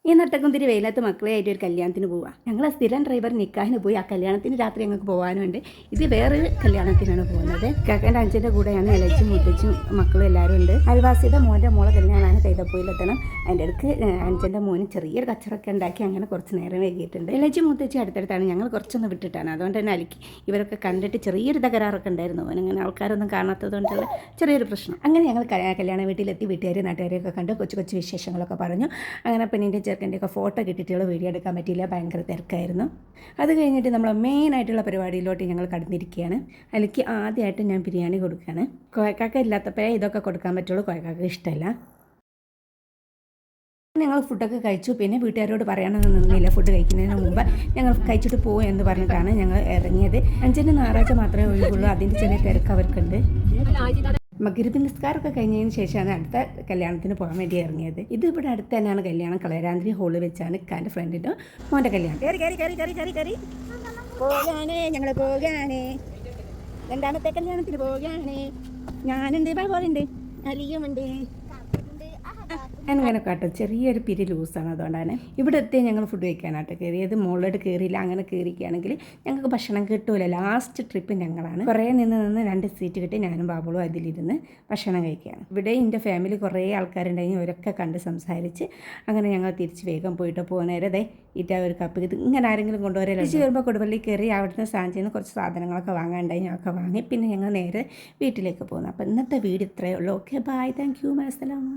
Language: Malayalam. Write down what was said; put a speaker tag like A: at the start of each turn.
A: ഈ നട്ടക്കുന്തിരി വെയിലത്ത് മക്കളെയായിട്ട് ഒരു കല്യാണത്തിന് പോവുക. ഞങ്ങൾ സ്ഥിരം ഡ്രൈവർ നിക്കാഹിന് പോയി. ആ കല്യാണത്തിന് രാത്രി ഞങ്ങൾക്ക് പോകാനുണ്ട്. ഇത് വേറൊരു കല്യാണത്തിനാണ് പോകുന്നത്. കാക്കൻ്റെ അഞ്ചൻ്റെ കൂടെയാണ് ഇളച്ചും മുത്തച്ചും മക്കളും എല്ലാവരും ഉണ്ട്. അയൽവാസിയുടെ മോൻ്റെ മോളെ കല്യാണമാണ് കൈതപ്പൊയിലെത്തണം. അതിൻ്റെ അടുക്ക് അഞ്ചൻ്റെ മോന് ചെറിയൊരു കച്ചറൊക്കെ ഉണ്ടാക്കി അങ്ങനെ കുറച്ച് നേരം വൈകിയിട്ടുണ്ട്. ഇളച്ചും മുത്തച്ചും അടുത്തടുത്താണ്. ഞങ്ങൾ കുറച്ചൊന്ന് വിട്ടിട്ടാണ്. അതുകൊണ്ട് തന്നെ അലിക്ക് ഇവരൊക്കെ കണ്ടിട്ട് ചെറിയൊരു തകരാറൊക്കെ ഉണ്ടായിരുന്നു. അങ്ങനെ ആൾക്കാരൊന്നും കാണാത്തത് കൊണ്ടുള്ള ചെറിയൊരു പ്രശ്നം. അങ്ങനെ ഞങ്ങൾ കല്യാണ വീട്ടിലെത്തി വീട്ടുകാരെയും നാട്ടുകാരെയൊക്കെ കണ്ട് കൊച്ചു കൊച്ചു വിശേഷങ്ങളൊക്കെ പറഞ്ഞു. അങ്ങനെ പെണ്ണിൻ്റെ ചെറുക്കൻ്റെയൊക്കെ ഫോട്ടോ കിട്ടിയിട്ടുള്ള വീഡിയോ എടുക്കാൻ പറ്റിയില്ല, ഭയങ്കര തിരക്കായിരുന്നു. അത് കഴിഞ്ഞിട്ട് നമ്മൾ മെയിനായിട്ടുള്ള പരിപാടിയിലോട്ട് ഞങ്ങൾ കടന്നിരിക്കുകയാണ്. അതിലേക്ക് ആദ്യമായിട്ട് ഞാൻ ബിരിയാണി കൊടുക്കുകയാണ്. കോയക്കാക്ക ഇല്ലാത്തപ്പോഴേ ഇതൊക്കെ കൊടുക്കാൻ പറ്റുള്ളൂ, കോയക്കാക്ക ഇഷ്ടമല്ല. ഞങ്ങൾ ഫുഡൊക്കെ കഴിച്ചു. പിന്നെ വീട്ടുകാരോട് പറയാനൊന്നും നിന്നില്ല. ഫുഡ് കഴിക്കുന്നതിന് മുമ്പ് ഞങ്ങൾ കഴിച്ചിട്ട് പോകും എന്ന് പറഞ്ഞിട്ടാണ് ഞങ്ങൾ ഇറങ്ങിയത്. 5 ഞായറാഴ്ച മാത്രമേ ഒഴിവുള്ളൂ, അതിൻ്റെ ചെറിയ തിരക്ക് അവർക്കുണ്ട്. മഗ്‌രിബ് നിസ്കാരമൊക്കെ കഴിഞ്ഞതിന് ശേഷമാണ് അടുത്ത കല്യാണത്തിന് പോകാൻ വേണ്ടി ഇറങ്ങിയത്. ഇത് ഇവിടെ അടുത്ത് തന്നെയാണ് കല്യാണം. കളരാന്തിരി ഹോളിൽ വെച്ചാണ് ഇക്കാൻ്റെ ഫ്രണ്ടിൻ്റെ മോൻ്റെ കല്യാണം. പോകാനേ ഞങ്ങൾ പോകാനേ, രണ്ടാമത്തെ കല്യാണത്തിന് പോകാനേ. ഞാനുണ്ട്, പോലുണ്ട്, അലിയുമുണ്ട്. അങ്ങനെ കേട്ടോ, ചെറിയൊരു പിരി ലൂസാണ്. അതുകൊണ്ടാണ് ഇവിടെ എത്തി ഞങ്ങൾ ഫുഡ് കഴിക്കാനായിട്ട് കയറിയത്. മുകളിലോട്ട് കയറിയില്ല. അങ്ങനെ കയറിക്കുകയാണെങ്കിൽ ഞങ്ങൾക്ക് ഭക്ഷണം കിട്ടൂല. ലാസ്റ്റ് ട്രിപ്പ് ഞങ്ങളാണ്. കുറേ നിന്ന് 2 സീറ്റ് കിട്ടി ഞാനും ബാബുളും അതിലിരുന്ന് ഭക്ഷണം കഴിക്കുകയാണ്. ഇവിടെ എൻ്റെ ഫാമിലി കുറേ ആൾക്കാരുണ്ടെങ്കിൽ അവരൊക്കെ കണ്ട് സംസാരിച്ച് അങ്ങനെ ഞങ്ങൾ തിരിച്ച് വേഗം പോയിട്ട് പോകുന്നേരതെ ഇറ്റ ഒരു കപ്പ് ഇത് ഇങ്ങനെ ആരെങ്കിലും കൊണ്ടുവരാൻ തിരിച്ച് വരുമ്പോൾ കൊടുവള്ളി കയറി അവിടുന്ന് സാഞ്ചിന്ന് കുറച്ച് സാധനങ്ങളൊക്കെ വാങ്ങാണ്ടായി. ഞങ്ങളൊക്കെ വാങ്ങി പിന്നെ ഞങ്ങൾ നേരെ വീട്ടിലേക്ക് പോകുന്നു. അപ്പോൾ ഇന്നത്തെ വീഡിയോ ഇത്രയേ ഉള്ളൂ. ഓക്കെ, ബൈ, താങ്ക് യു, അസ്സലാമു.